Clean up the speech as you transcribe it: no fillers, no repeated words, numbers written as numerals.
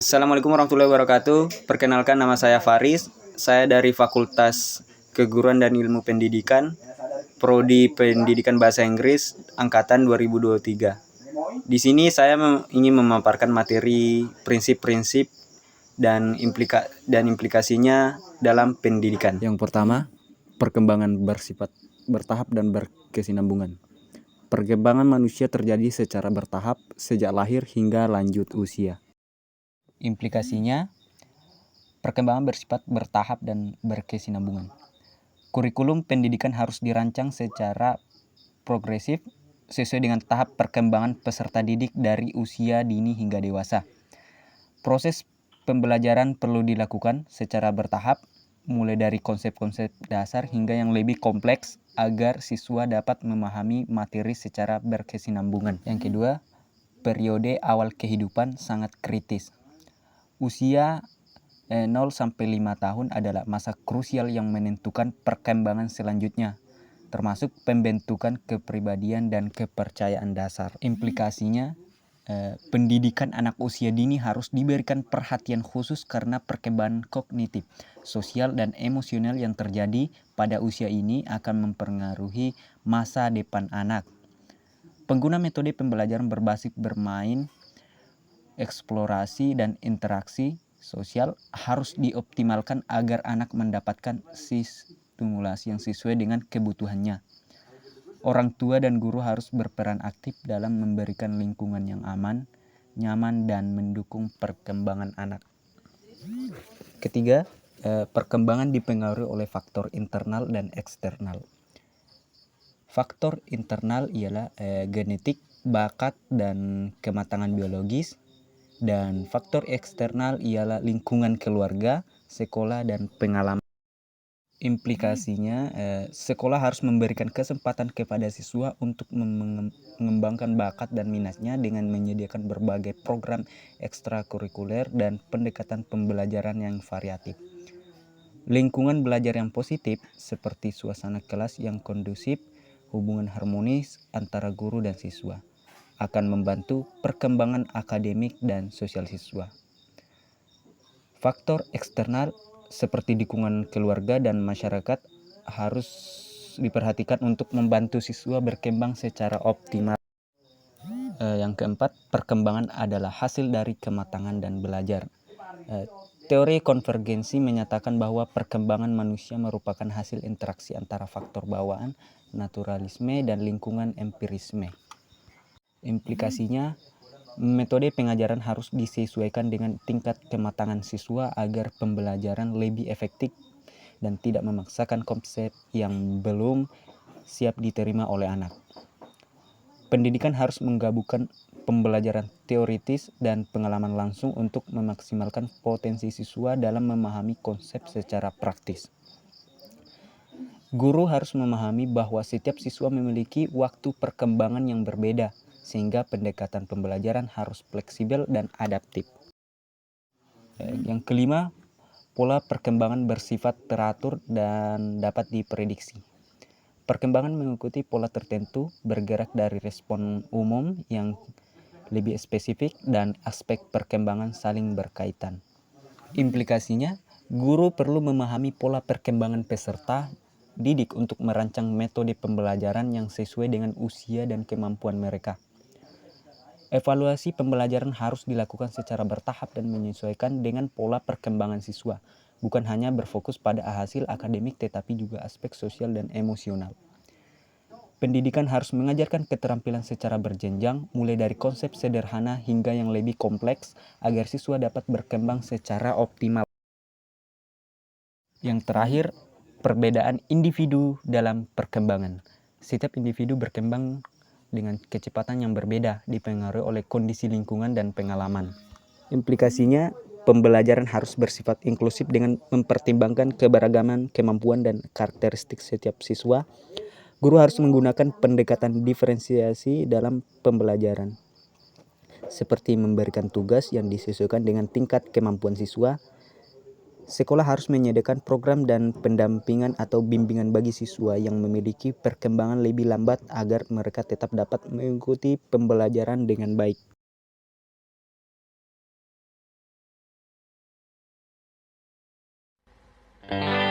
Assalamualaikum warahmatullahi wabarakatuh. Perkenalkan, nama saya Faris. Saya dari Fakultas Keguruan dan Ilmu Pendidikan, Prodi Pendidikan Bahasa Inggris angkatan 2023. Di sini saya ingin memaparkan materi prinsip-prinsip dan implikasinya dalam pendidikan. Yang pertama, perkembangan bersifat bertahap dan berkesinambungan. Perkembangan manusia terjadi secara bertahap sejak lahir hingga lanjut usia. Implikasinya, perkembangan bersifat bertahap dan berkesinambungan. Kurikulum pendidikan harus dirancang secara progresif sesuai dengan tahap perkembangan peserta didik dari usia dini hingga dewasa. Proses pembelajaran perlu dilakukan secara bertahap, mulai dari konsep-konsep dasar hingga yang lebih kompleks agar siswa dapat memahami materi secara berkesinambungan. Yang kedua, periode awal kehidupan sangat kritis. Usia 0-5 tahun adalah masa krusial yang menentukan perkembangan selanjutnya, termasuk pembentukan kepribadian dan kepercayaan dasar. Implikasinya, pendidikan anak usia dini harus diberikan perhatian khusus karena perkembangan kognitif, sosial, dan emosional yang terjadi pada usia ini akan mempengaruhi masa depan anak. Pengguna metode pembelajaran berbasis bermain, eksplorasi, dan interaksi sosial harus dioptimalkan agar anak mendapatkan stimulasi yang sesuai dengan kebutuhannya. Orang tua dan guru harus berperan aktif dalam memberikan lingkungan yang aman, nyaman, dan mendukung perkembangan anak. Ketiga, perkembangan dipengaruhi oleh faktor internal dan eksternal. Faktor internal ialah genetik, bakat, dan kematangan biologis. Dan faktor eksternal ialah lingkungan keluarga, sekolah, dan pengalaman. Implikasinya, sekolah harus memberikan kesempatan kepada siswa untuk mengembangkan bakat dan minatnya dengan menyediakan berbagai program ekstrakurikuler dan pendekatan pembelajaran yang variatif. Lingkungan belajar yang positif, seperti suasana kelas yang kondusif, hubungan harmonis antara guru dan siswa, akan membantu perkembangan akademik dan sosial siswa. Faktor eksternal seperti dukungan keluarga dan masyarakat harus diperhatikan untuk membantu siswa berkembang secara optimal. Yang keempat, perkembangan adalah hasil dari kematangan dan belajar. Teori konvergensi menyatakan bahwa perkembangan manusia merupakan hasil interaksi antara faktor bawaan, naturalisme, dan lingkungan empirisme. Implikasinya, metode pengajaran harus disesuaikan dengan tingkat kematangan siswa agar pembelajaran lebih efektif dan tidak memaksakan konsep yang belum siap diterima oleh anak. Pendidikan harus menggabungkan pembelajaran teoritis dan pengalaman langsung untuk memaksimalkan potensi siswa dalam memahami konsep secara praktis. Guru harus memahami bahwa setiap siswa memiliki waktu perkembangan yang berbeda, sehingga pendekatan pembelajaran harus fleksibel dan adaptif. Yang kelima, pola perkembangan bersifat teratur dan dapat diprediksi. Perkembangan mengikuti pola tertentu, bergerak dari respon umum yang lebih spesifik dan aspek perkembangan saling berkaitan. Implikasinya, guru perlu memahami pola perkembangan peserta didik untuk merancang metode pembelajaran yang sesuai dengan usia dan kemampuan mereka. Evaluasi pembelajaran harus dilakukan secara bertahap dan menyesuaikan dengan pola perkembangan siswa, bukan hanya berfokus pada hasil akademik tetapi juga aspek sosial dan emosional. Pendidikan harus mengajarkan keterampilan secara berjenjang, mulai dari konsep sederhana hingga yang lebih kompleks, agar siswa dapat berkembang secara optimal. Yang terakhir, perbedaan individu dalam perkembangan. Setiap individu berkembang dengan kecepatan yang berbeda, dipengaruhi oleh kondisi lingkungan dan pengalaman. Implikasinya, pembelajaran harus bersifat inklusif dengan mempertimbangkan keberagaman, kemampuan, dan karakteristik setiap siswa. Guru harus menggunakan pendekatan diferensiasi dalam pembelajaran, seperti memberikan tugas yang disesuaikan dengan tingkat kemampuan siswa. Sekolah harus menyediakan program dan pendampingan atau bimbingan bagi siswa yang memiliki perkembangan lebih lambat agar mereka tetap dapat mengikuti pembelajaran dengan baik. Thank